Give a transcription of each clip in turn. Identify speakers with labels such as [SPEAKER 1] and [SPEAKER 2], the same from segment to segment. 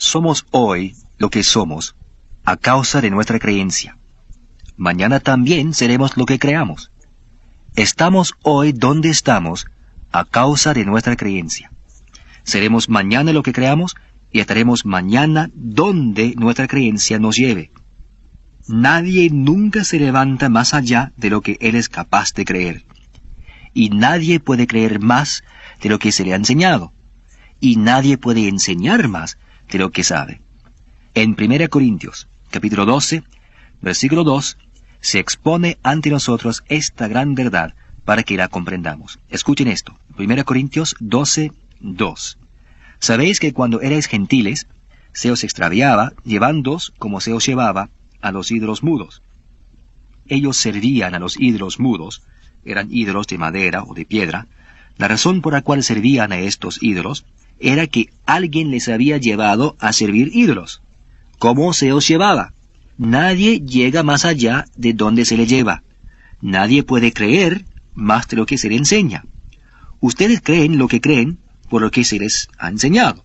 [SPEAKER 1] Somos hoy lo que somos a causa de nuestra creencia. Mañana también seremos lo que creamos. Estamos hoy donde estamos a causa de nuestra creencia. Seremos mañana lo que creamos y estaremos mañana donde nuestra creencia nos lleve. Nadie nunca se levanta más allá de lo que él es capaz de creer. Y nadie puede creer más de lo que se le ha enseñado. Y nadie puede enseñar más de lo que sabe. En 1 Corintios, capítulo 12, versículo 2, se expone ante nosotros esta gran verdad para que la comprendamos. Escuchen esto, 1 Corintios 12, 2. Sabéis que cuando erais gentiles, se os extraviaba, llevándoos como se os llevaba a los ídolos mudos. Ellos servían a los ídolos mudos, eran ídolos de madera o de piedra. La razón por la cual servían a estos ídolos era que alguien les había llevado a servir ídolos. ¿Cómo se os llevaba? Nadie llega más allá de donde se le lleva. Nadie puede creer más de lo que se le enseña. Ustedes creen lo que creen por lo que se les ha enseñado.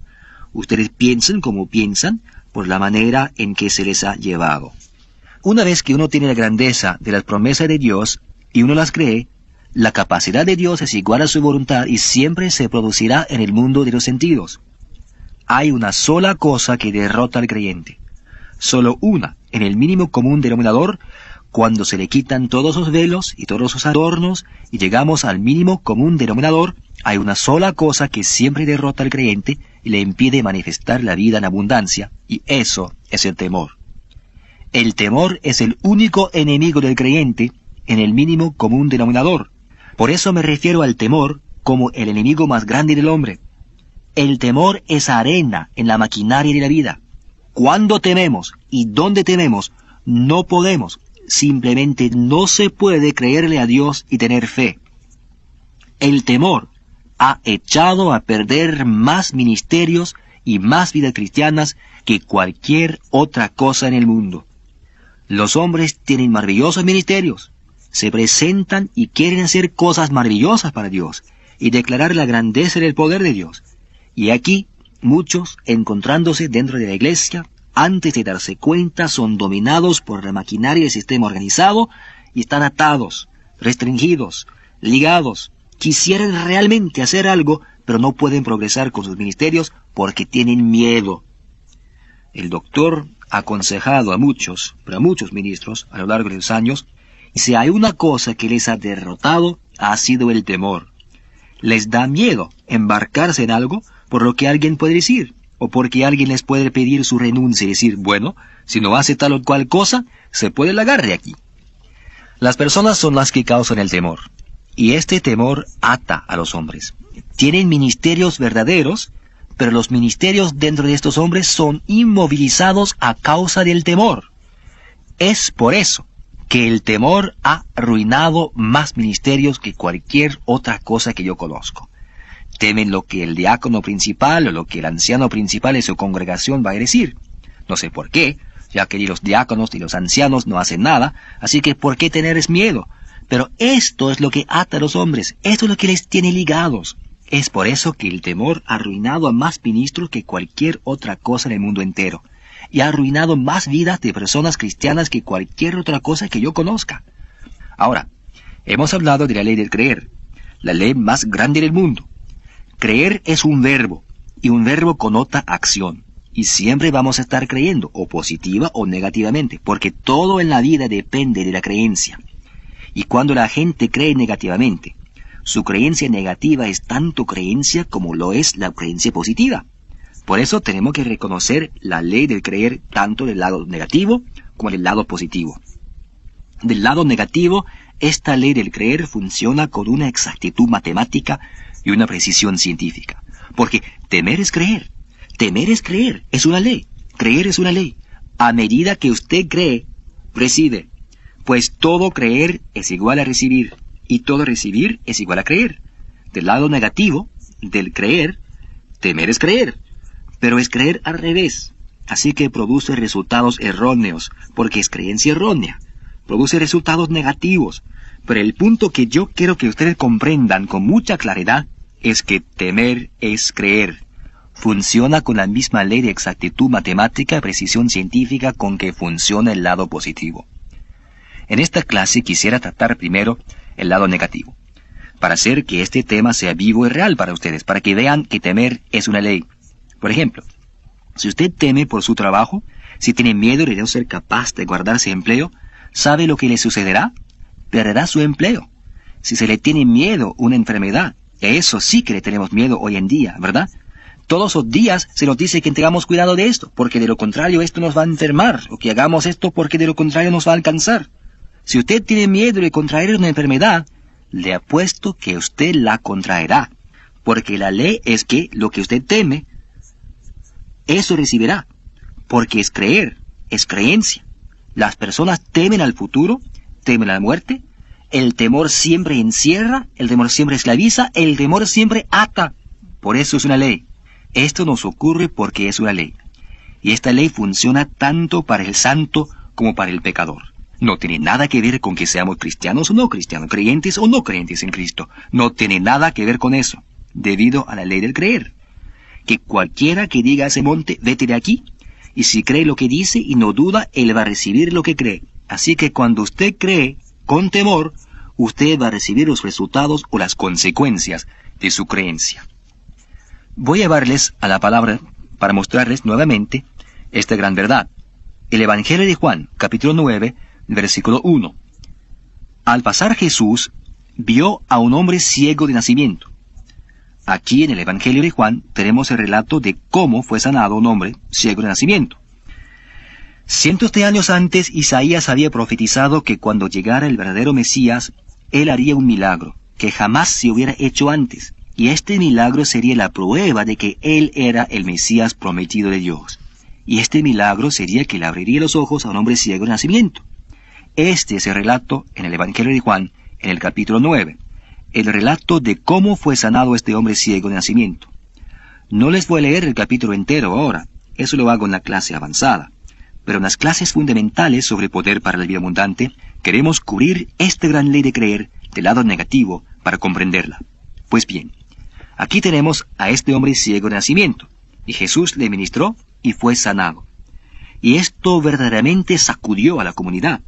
[SPEAKER 1] Ustedes piensan como piensan por la manera en que se les ha llevado. Una vez que uno tiene la grandeza de las promesas de Dios y uno las cree, la capacidad de Dios es igual a su voluntad y siempre se producirá en el mundo de los sentidos. Hay una sola cosa que derrota al creyente. Solo una, en el mínimo común denominador, cuando se le quitan todos los velos y todos los adornos y llegamos al mínimo común denominador, hay una sola cosa que siempre derrota al creyente y le impide manifestar la vida en abundancia, y eso es el temor. El temor es el único enemigo del creyente en el mínimo común denominador. Por eso me refiero al temor como el enemigo más grande del hombre. El temor es arena en la maquinaria de la vida. Cuando tememos y dónde tememos, no podemos, simplemente no se puede creerle a Dios y tener fe. El temor ha echado a perder más ministerios y más vidas cristianas que cualquier otra cosa en el mundo. Los hombres tienen maravillosos ministerios, se presentan y quieren hacer cosas maravillosas para Dios y declarar la grandeza del poder de Dios. Y aquí, muchos, encontrándose dentro de la iglesia, antes de darse cuenta, son dominados por la maquinaria del sistema organizado y están atados, restringidos, ligados. Quisieran realmente hacer algo, pero no pueden progresar con sus ministerios porque tienen miedo. El doctor ha aconsejado a muchos, pero a muchos ministros a lo largo de los años, y si hay una cosa que les ha derrotado, ha sido el temor. Les da miedo embarcarse en algo por lo que alguien puede decir, o porque alguien les puede pedir su renuncia y decir, bueno, si no hace tal o cual cosa, se puede largar de aquí. Las personas son las que causan el temor, y este temor ata a los hombres. Tienen ministerios verdaderos, pero los ministerios dentro de estos hombres son inmovilizados a causa del temor. Es por eso que el temor ha arruinado más ministerios que cualquier otra cosa que yo conozco. Temen lo que el diácono principal o lo que el anciano principal de su congregación va a decir. No sé por qué, ya que ni los diáconos ni los ancianos no hacen nada, así que ¿por qué tenerles miedo? Pero esto es lo que ata a los hombres, esto es lo que les tiene ligados. Es por eso que el temor ha arruinado a más ministros que cualquier otra cosa en el mundo entero. Y ha arruinado más vidas de personas cristianas que cualquier otra cosa que yo conozca. Ahora, hemos hablado de la ley del creer, la ley más grande del mundo. Creer es un verbo, y un verbo connota acción. Y siempre vamos a estar creyendo, o positiva o negativamente, porque todo en la vida depende de la creencia. Y cuando la gente cree negativamente, su creencia negativa es tanto creencia como lo es la creencia positiva. Por eso tenemos que reconocer la ley del creer tanto del lado negativo como del lado positivo. Del lado negativo, esta ley del creer funciona con una exactitud matemática y una precisión científica. Porque temer es creer. Temer es creer. Es una ley. Creer es una ley. A medida que usted cree, recibe. Pues todo creer es igual a recibir. Y todo recibir es igual a creer. Del lado negativo, del creer, temer es creer. Pero es creer al revés. Así que produce resultados erróneos, porque es creencia errónea. Produce resultados negativos. Pero el punto que yo quiero que ustedes comprendan con mucha claridad es que temer es creer. funciona con la misma ley de exactitud matemática y precisión científica con que funciona el lado positivo. En esta clase quisiera tratar primero el lado negativo, para hacer que este tema sea vivo y real para ustedes, para que vean que temer es una ley. Por ejemplo, si usted teme por su trabajo, si tiene miedo de no ser capaz de guardarse empleo, ¿sabe lo que le sucederá? Perderá su empleo. Si se le tiene miedo una enfermedad, eso sí que le tenemos miedo hoy en día, ¿verdad? Todos los días se nos dice que tengamos cuidado de esto, porque de lo contrario esto nos va a enfermar, o que hagamos esto porque de lo contrario nos va a alcanzar. Si usted tiene miedo de contraer una enfermedad, le apuesto que usted la contraerá, porque la ley es que lo que usted teme, eso recibirá, porque es creer, es creencia. Las personas temen al futuro, temen a la muerte. El temor siempre encierra, el temor siempre esclaviza, el temor siempre ata. Por eso es una ley. Esto nos ocurre porque es una ley. Y esta ley funciona tanto para el santo como para el pecador. No tiene nada que ver con que seamos cristianos o no cristianos, creyentes o no creyentes en Cristo. No tiene nada que ver con eso, debido a la ley del creer. Que cualquiera que diga a ese monte, vete de aquí, y si cree lo que dice y no duda, él va a recibir lo que cree. Así que cuando usted cree con temor, usted va a recibir los resultados o las consecuencias de su creencia. Voy a llevarles a la palabra para mostrarles nuevamente esta gran verdad. El Evangelio de Juan, capítulo 9, versículo 1. Al pasar Jesús, vio a un hombre ciego de nacimiento. Aquí en el Evangelio de Juan tenemos el relato de cómo fue sanado un hombre ciego de nacimiento. Cientos de años antes, Isaías había profetizado que cuando llegara el verdadero Mesías, él haría un milagro que jamás se hubiera hecho antes, y este milagro sería la prueba de que él era el Mesías prometido de Dios. Y este milagro sería que le abriría los ojos a un hombre ciego de nacimiento. Este es el relato en el Evangelio de Juan, en el capítulo 9. El relato de cómo fue sanado este hombre ciego de nacimiento. No les voy a leer el capítulo entero ahora, eso lo hago en la clase avanzada. Pero en las clases fundamentales sobre poder para la vida abundante, queremos cubrir esta gran ley de creer del lado negativo para comprenderla. Pues bien, aquí tenemos a este hombre ciego de nacimiento, y Jesús le ministró y fue sanado. Y esto verdaderamente sacudió a la comunidad.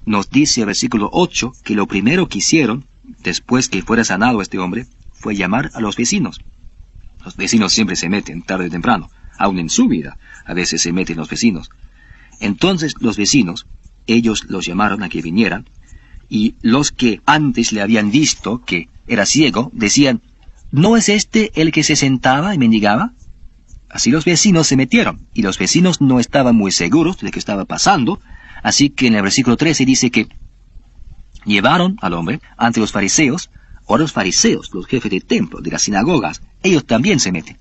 [SPEAKER 1] Nos dice el versículo 8 que lo primero que hicieron, después que fuera sanado este hombre, fue llamar a los vecinos. Los vecinos siempre se meten tarde o temprano, aun en su vida, a veces se meten los vecinos. Entonces los vecinos, ellos los llamaron a que vinieran, y los que antes le habían visto que era ciego, decían, ¿no es este el que se sentaba y mendigaba? Así los vecinos se metieron, y los vecinos no estaban muy seguros de qué estaba pasando, así que en el versículo 13 dice que llevaron al hombre ante los fariseos. Ahora los fariseos, los jefes del templo, de las sinagogas, ellos también se meten.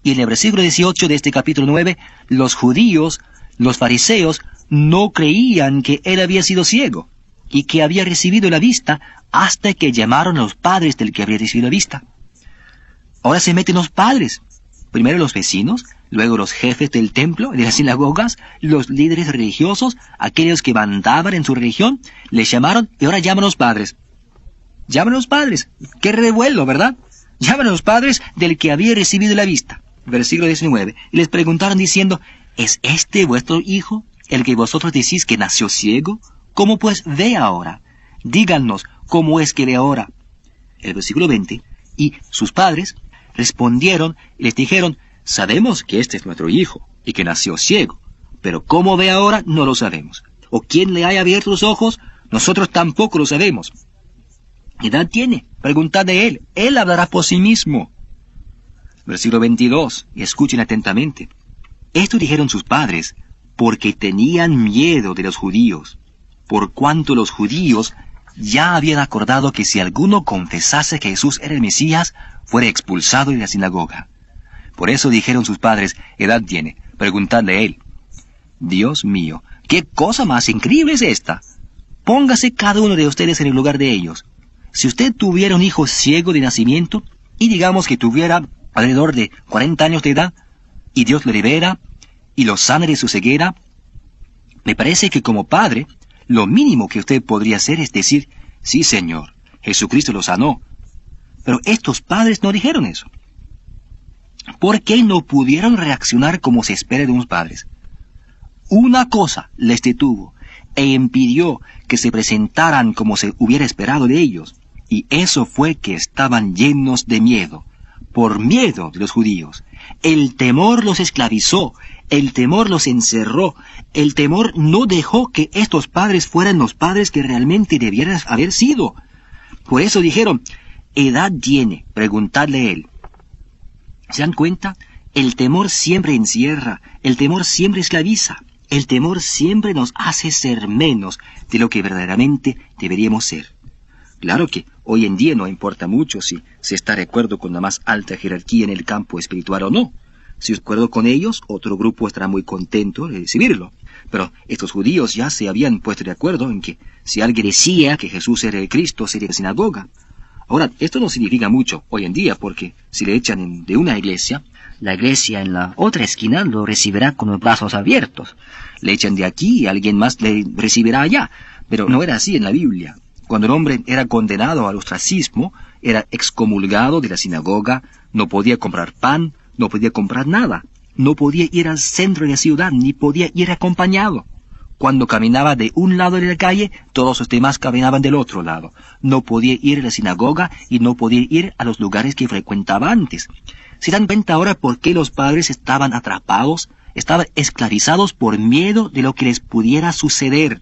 [SPEAKER 1] Y en el versículo 18 de este capítulo 9, los judíos, los fariseos, no creían que él había sido ciego y que había recibido la vista hasta que llamaron a los padres del que había recibido la vista. Ahora se meten los padres, primero los vecinos, luego los jefes del templo, de las sinagogas, los líderes religiosos, aquellos que mandaban en su religión, les llamaron y ahora llaman a los padres. Llaman a los padres, qué revuelo, ¿verdad? Llaman a los padres del que había recibido la vista. Versículo 19, y les preguntaron diciendo, ¿es este vuestro hijo, el que vosotros decís que nació ciego? ¿Cómo pues ve ahora? Díganos, ¿cómo es que ve ahora? El versículo 20, y sus padres respondieron y les dijeron, sabemos que este es nuestro hijo, y que nació ciego, pero cómo ve ahora no lo sabemos. O quién le haya abierto los ojos, nosotros tampoco lo sabemos. ¿Qué edad tiene? Preguntad de él hablará por sí mismo. Versículo 22, y escuchen atentamente. Esto dijeron sus padres, porque tenían miedo de los judíos, por cuanto los judíos ya habían acordado que si alguno confesase que Jesús era el Mesías, fuera expulsado de la sinagoga. Por eso dijeron sus padres, edad tiene, preguntadle a él. Dios mío, ¿qué cosa más increíble es esta? Póngase cada uno de ustedes en el lugar de ellos. Si usted tuviera un hijo ciego de nacimiento, y digamos que tuviera alrededor de 40 años de edad, y Dios lo libera, y lo sana de su ceguera, me parece que como padre, lo mínimo que usted podría hacer es decir, sí Señor, Jesucristo lo sanó. Pero estos padres no dijeron eso. ¿Por qué no pudieron reaccionar como se espera de unos padres? Una cosa les detuvo e impidió que se presentaran como se hubiera esperado de ellos, y eso fue que estaban llenos de miedo, por miedo de los judíos. El temor los esclavizó, el temor los encerró, el temor no dejó que estos padres fueran los padres que realmente debieran haber sido. Por eso dijeron, ¿edad tiene? Preguntadle a él. ¿Se dan cuenta? El temor siempre encierra, el temor siempre esclaviza, el temor siempre nos hace ser menos de lo que verdaderamente deberíamos ser. Claro que hoy en día no importa mucho si se está de acuerdo con la más alta jerarquía en el campo espiritual o no. Si es de acuerdo con ellos, otro grupo estará muy contento de recibirlo. Pero estos judíos ya se habían puesto de acuerdo en que si alguien decía que Jesús era el Cristo, sería la sinagoga. Ahora, esto no significa mucho hoy en día, porque si le echan de una iglesia, la iglesia en la otra esquina lo recibirá con los brazos abiertos. Le echan de aquí y alguien más le recibirá allá. Pero no era así en la Biblia. Cuando el hombre era condenado al ostracismo, era excomulgado de la sinagoga, no podía comprar pan, no podía comprar nada, no podía ir al centro de la ciudad, ni podía ir acompañado. Cuando caminaba de un lado de la calle, todos los demás caminaban del otro lado. No podía ir a la sinagoga y no podía ir a los lugares que frecuentaba antes. ¿Se dan cuenta ahora por qué los padres estaban atrapados, estaban esclavizados por miedo de lo que les pudiera suceder?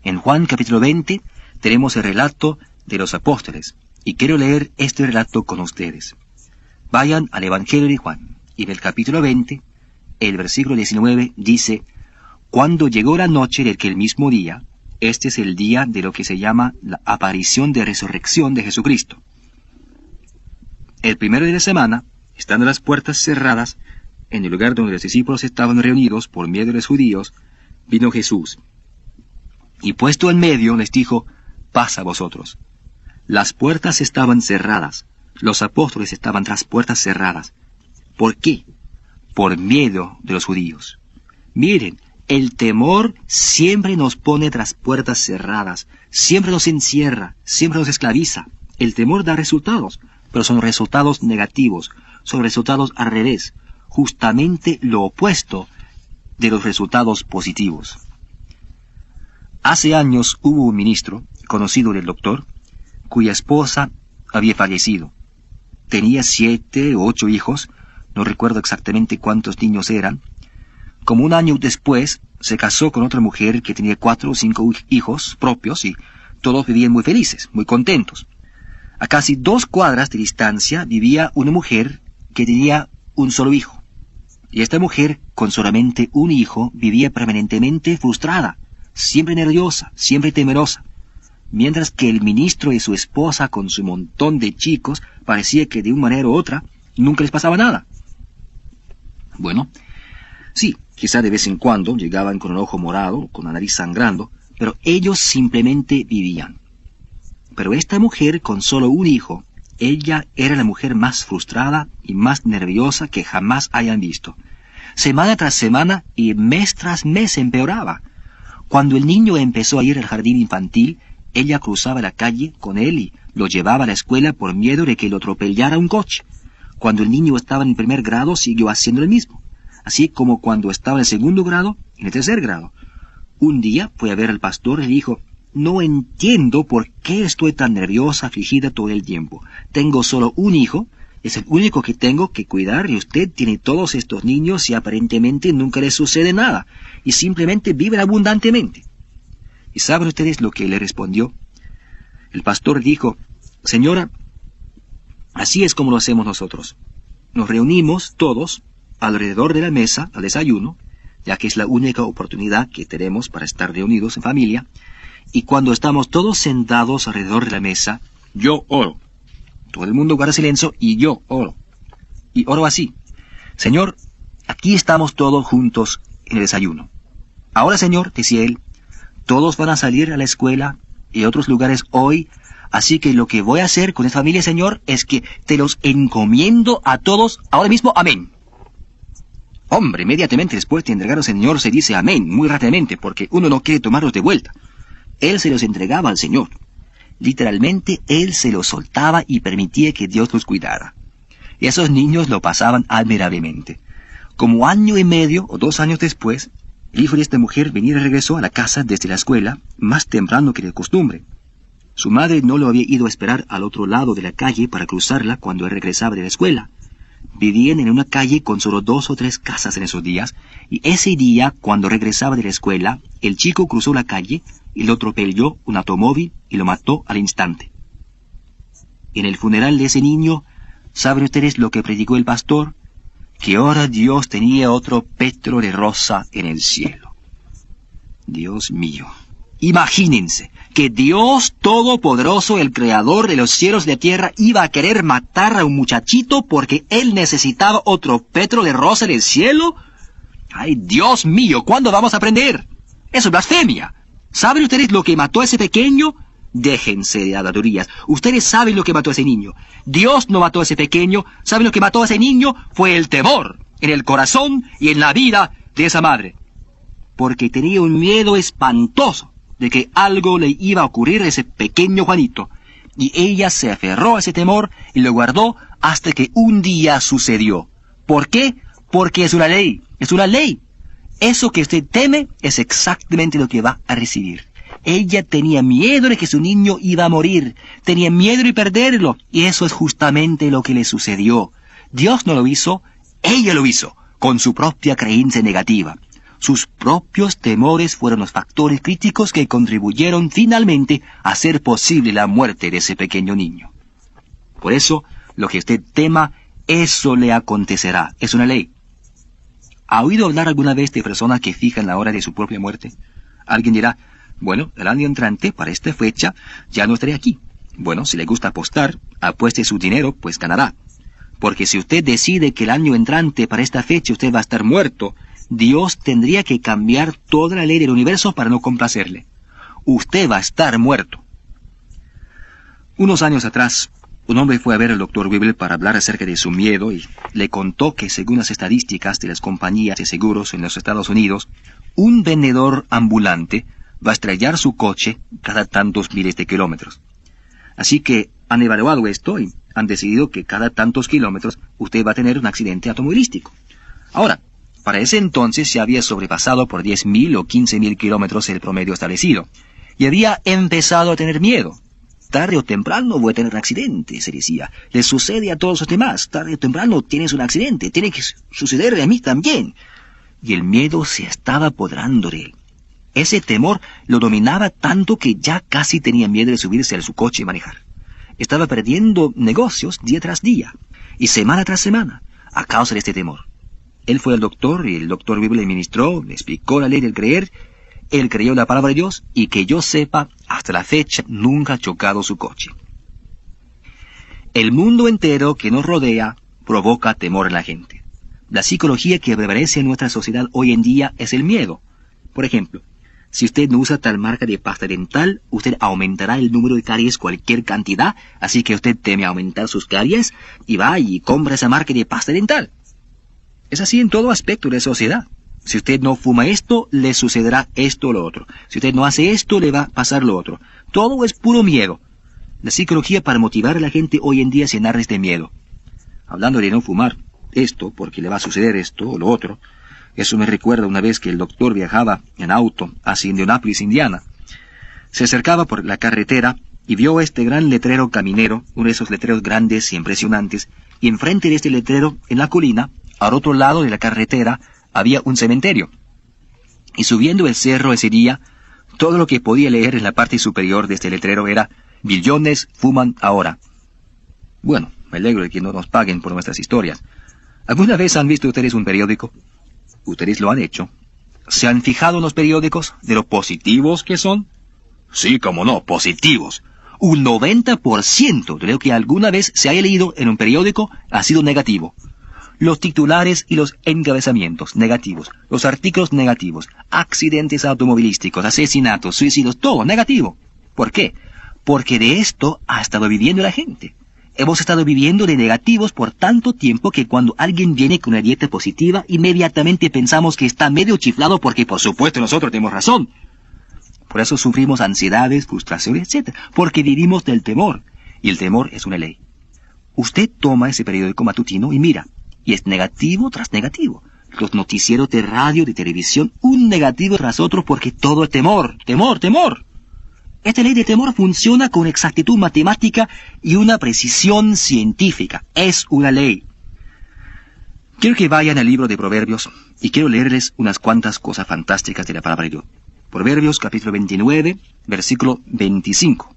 [SPEAKER 1] En Juan capítulo 20 tenemos el relato de los apóstoles, y quiero leer este relato con ustedes. Vayan al Evangelio de Juan, y en el capítulo 20, el versículo 19 dice: Cuando llegó la noche de aquel mismo día, este es el día de lo que se llama la aparición de resurrección de Jesucristo. El primero de la semana, estando las puertas cerradas, en el lugar donde los discípulos estaban reunidos por miedo de los judíos, vino Jesús. Y puesto en medio les dijo: Pasa vosotros. Las puertas estaban cerradas. Los apóstoles estaban tras puertas cerradas. ¿Por qué? Por miedo de los judíos. Miren, el temor siempre nos pone tras puertas cerradas, siempre nos encierra, siempre nos esclaviza. El temor da resultados, pero son resultados negativos, son resultados al revés, justamente lo opuesto de los resultados positivos. Hace años hubo un ministro, conocido del doctor, cuya esposa había fallecido. Tenía 7 o 8 hijos, no recuerdo exactamente cuántos niños eran. Como un año después, se casó con otra mujer que tenía 4 o 5 hijos propios y todos vivían muy felices, muy contentos. A casi 2 cuadras de distancia vivía una mujer que tenía un solo hijo. Y esta mujer, con solamente un hijo, vivía permanentemente frustrada, siempre nerviosa, siempre temerosa. Mientras que el ministro y su esposa, con su montón de chicos, parecía que de una manera u otra nunca les pasaba nada. Bueno, sí, quizá de vez en cuando llegaban con el ojo morado, con la nariz sangrando, pero ellos simplemente vivían. Pero esta mujer, con solo un hijo, ella era la mujer más frustrada y más nerviosa que jamás hayan visto. Semana tras semana y mes tras mes empeoraba. Cuando el niño empezó a ir al jardín infantil, ella cruzaba la calle con él y lo llevaba a la escuela por miedo de que lo atropellara un coche. Cuando el niño estaba en el primer grado, siguió haciendo lo mismo. Así como cuando estaba en el segundo grado y en el tercer grado. Un día fue a ver al pastor y le dijo: No entiendo por qué estoy tan nerviosa, afligida todo el tiempo. Tengo solo un hijo, es el único que tengo que cuidar y usted tiene todos estos niños y aparentemente nunca les sucede nada. Y simplemente viven abundantemente. ¿Y saben ustedes lo que le respondió? El pastor dijo: Señora, así es como lo hacemos nosotros. Nos reunimos todos alrededor de la mesa al desayuno, ya que es la única oportunidad que tenemos para estar reunidos en familia, y cuando estamos todos sentados alrededor de la mesa, yo oro. Todo el mundo guarda silencio y yo oro. Y oro así: Señor, aquí estamos todos juntos en el desayuno. Ahora, Señor, decía él, todos van a salir a la escuela y a otros lugares hoy, así que lo que voy a hacer con esta familia, Señor, es que te los encomiendo a todos ahora mismo. Amén. Hombre, inmediatamente después de entregar al Señor se dice amén, muy rápidamente, porque uno no quiere tomarlos de vuelta. Él se los entregaba al Señor. Literalmente, él se los soltaba y permitía que Dios los cuidara. Y esos niños lo pasaban admirablemente. Como año y medio o 2 años después, el hijo de esta mujer regresó a la casa desde la escuela más temprano que de costumbre. Su madre no lo había ido a esperar al otro lado de la calle para cruzarla cuando él regresaba de la escuela. Vivían en una calle con solo 2 o 3 casas en esos días, y ese día, cuando regresaba de la escuela, el chico cruzó la calle y lo atropelló un automóvil y lo mató al instante. En el funeral de ese niño, ¿saben ustedes lo que predicó el pastor? Que ahora Dios tenía otro pétalo de rosa en el cielo. Dios mío, imagínense que Dios Todopoderoso, el Creador de los cielos y la tierra, iba a querer matar a un muchachito porque él necesitaba otro pétalo de rosa en el cielo. ¡Ay, Dios mío! ¿Cuándo vamos a aprender? ¡Eso es blasfemia! ¿Saben ustedes lo que mató a ese pequeño? Déjense de habladurías. Ustedes saben lo que mató a ese niño. Dios no mató a ese pequeño. ¿Saben lo que mató a ese niño? Fue el temor en el corazón y en la vida de esa madre. Porque tenía un miedo espantoso de que algo le iba a ocurrir a ese pequeño Juanito. Y ella se aferró a ese temor y lo guardó hasta que un día sucedió. ¿Por qué? Porque es una ley. Es una ley. Eso que usted teme es exactamente lo que va a recibir. Ella tenía miedo de que su niño iba a morir. Tenía miedo de perderlo. Y eso es justamente lo que le sucedió. Dios no lo hizo, ella lo hizo, con su propia creencia negativa. Sus propios temores fueron los factores críticos que contribuyeron finalmente a hacer posible la muerte de ese pequeño niño. Por eso, lo que usted tema, eso le acontecerá. Es una ley. ¿Ha oído hablar alguna vez de personas que fijan la hora de su propia muerte? Alguien dirá, bueno, el año entrante, para esta fecha, ya no estaré aquí. Bueno, si le gusta apostar, apueste su dinero, pues ganará. Porque si usted decide que el año entrante, para esta fecha, usted va a estar muerto, Dios tendría que cambiar toda la ley del universo para no complacerle. Usted va a estar muerto. Unos años atrás, un hombre fue a ver al Dr. Weibel para hablar acerca de su miedo y le contó que según las estadísticas de las compañías de seguros en los Estados Unidos, un vendedor ambulante va a estrellar su coche cada tantos miles de kilómetros. Así que han evaluado esto y han decidido que cada tantos kilómetros usted va a tener un accidente automovilístico. Ahora, para ese entonces se había sobrepasado por 10.000 o 15.000 kilómetros el promedio establecido, y había empezado a tener miedo. Tarde o temprano voy a tener un accidente, se decía. Le sucede a todos los demás. Tarde o temprano tienes un accidente. Tiene que sucederle a mí también. Y el miedo se estaba apoderando de él. Ese temor lo dominaba tanto que ya casi tenía miedo de subirse a su coche y manejar. Estaba perdiendo negocios día tras día y semana tras semana a causa de este temor. Él fue al doctor y el doctor Weibel le ministró, le explicó la ley del creer. Él creyó la palabra de Dios y que yo sepa, hasta la fecha nunca ha chocado su coche. El mundo entero que nos rodea provoca temor en la gente. La psicología que prevalece en nuestra sociedad hoy en día es el miedo. Por ejemplo, si usted no usa tal marca de pasta dental, usted aumentará el número de caries cualquier cantidad, así que usted teme aumentar sus caries y va y compra esa marca de pasta dental. Es así en todo aspecto de la sociedad. Si usted no fuma esto, le sucederá esto o lo otro. Si usted no hace esto, le va a pasar lo otro. Todo es puro miedo. La psicología para motivar a la gente hoy en día es llenarles de miedo. Hablando de no fumar esto, porque le va a suceder esto o lo otro, eso me recuerda una vez que el doctor viajaba en auto hacia Indianápolis, Indiana. Se acercaba por la carretera y vio este gran letrero caminero, uno de esos letreros grandes y impresionantes, y enfrente de este letrero, en la colina, al otro lado de la carretera, había un cementerio. Y subiendo el cerro ese día, todo lo que podía leer en la parte superior de este letrero era «Billones fuman ahora». Bueno, me alegro de que no nos paguen por nuestras historias. ¿Alguna vez han visto ustedes un periódico? Ustedes lo han hecho. ¿Se han fijado en los periódicos de lo positivos que son? Sí, cómo no, positivos. Un 90% de lo que alguna vez se haya leído en un periódico ha sido negativo. Los titulares y los encabezamientos negativos, los artículos negativos, accidentes automovilísticos, asesinatos, suicidios, todo negativo. ¿Por qué? Porque de esto ha estado viviendo la gente. Hemos estado viviendo de negativos por tanto tiempo que cuando alguien viene con una dieta positiva, inmediatamente pensamos que está medio chiflado porque por supuesto nosotros tenemos razón. Por eso sufrimos ansiedades, frustraciones, etc. Porque vivimos del temor. Y el temor es una ley. Usted toma ese periódico matutino y mira, y es negativo tras negativo. Los noticieros de radio, de televisión, un negativo tras otro porque todo es temor, temor, temor. Esta ley de temor funciona con exactitud matemática y una precisión científica. Es una ley. Quiero que vayan al libro de Proverbios y quiero leerles unas cuantas cosas fantásticas de la palabra de Dios. Proverbios capítulo 29, versículo 25.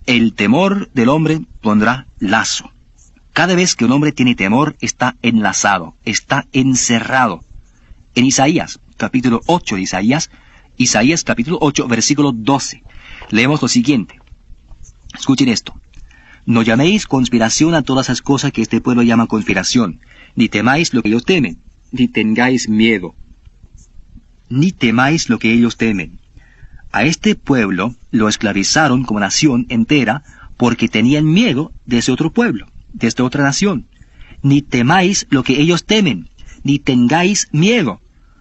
[SPEAKER 1] El temor del hombre pondrá lazo. Cada vez que un hombre tiene temor, está enlazado, está encerrado. En Isaías, capítulo 8 de Isaías capítulo 8, versículo 12, leemos lo siguiente. Escuchen esto. No llaméis conspiración a todas esas cosas que este pueblo llama conspiración, ni temáis lo que ellos temen, ni tengáis miedo. Ni temáis lo que ellos temen. A este pueblo lo esclavizaron como nación entera porque tenían miedo de ese otro pueblo, de esta otra nación. Ni temáis lo que ellos temen, ni tengáis miedo.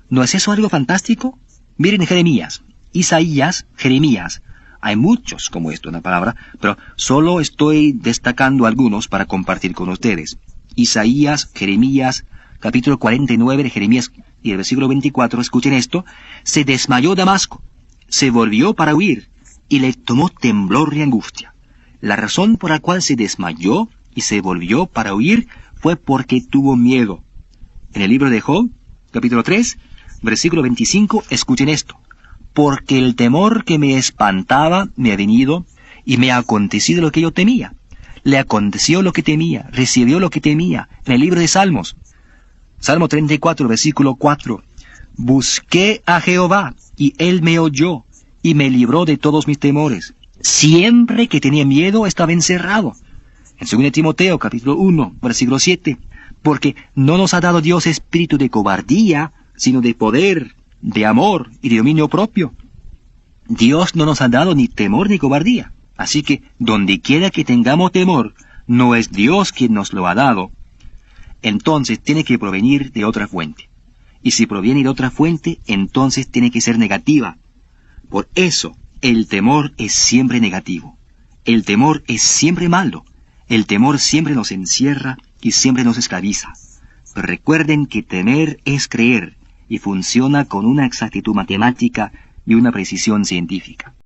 [SPEAKER 1] ¿No es eso algo fantástico? Miren Jeremías, Isaías, Jeremías. Hay muchos como esto en la palabra, pero solo estoy destacando algunos para compartir con ustedes. Isaías, Jeremías, capítulo 49 de Jeremías y el versículo 24, escuchen esto. Se desmayó Damasco, se volvió para huir, y le tomó temblor y angustia. La razón por la cual se desmayó y se volvió para huir fue porque tuvo miedo. En el libro de Job, capítulo 3, versículo 25, escuchen esto. Porque el temor que me espantaba me ha venido, y me ha acontecido lo que yo temía. Le aconteció lo que temía, recibió lo que temía. En el libro de Salmos, Salmo 34, versículo 4. Busqué a Jehová, y él me oyó, y me libró de todos mis temores. Siempre que tenía miedo estaba encerrado. En 2 Timoteo, capítulo 1, versículo 7. Porque no nos ha dado Dios espíritu de cobardía, sino de poder, de amor y de dominio propio. Dios no nos ha dado ni temor ni cobardía. Así que, donde quiera que tengamos temor, no es Dios quien nos lo ha dado. Entonces tiene que provenir de otra fuente. Y si proviene de otra fuente, entonces tiene que ser negativa. Por eso, el temor es siempre negativo. El temor es siempre malo. El temor siempre nos encierra y siempre nos esclaviza. Pero recuerden que temer es creer, y funciona con una exactitud matemática y una precisión científica.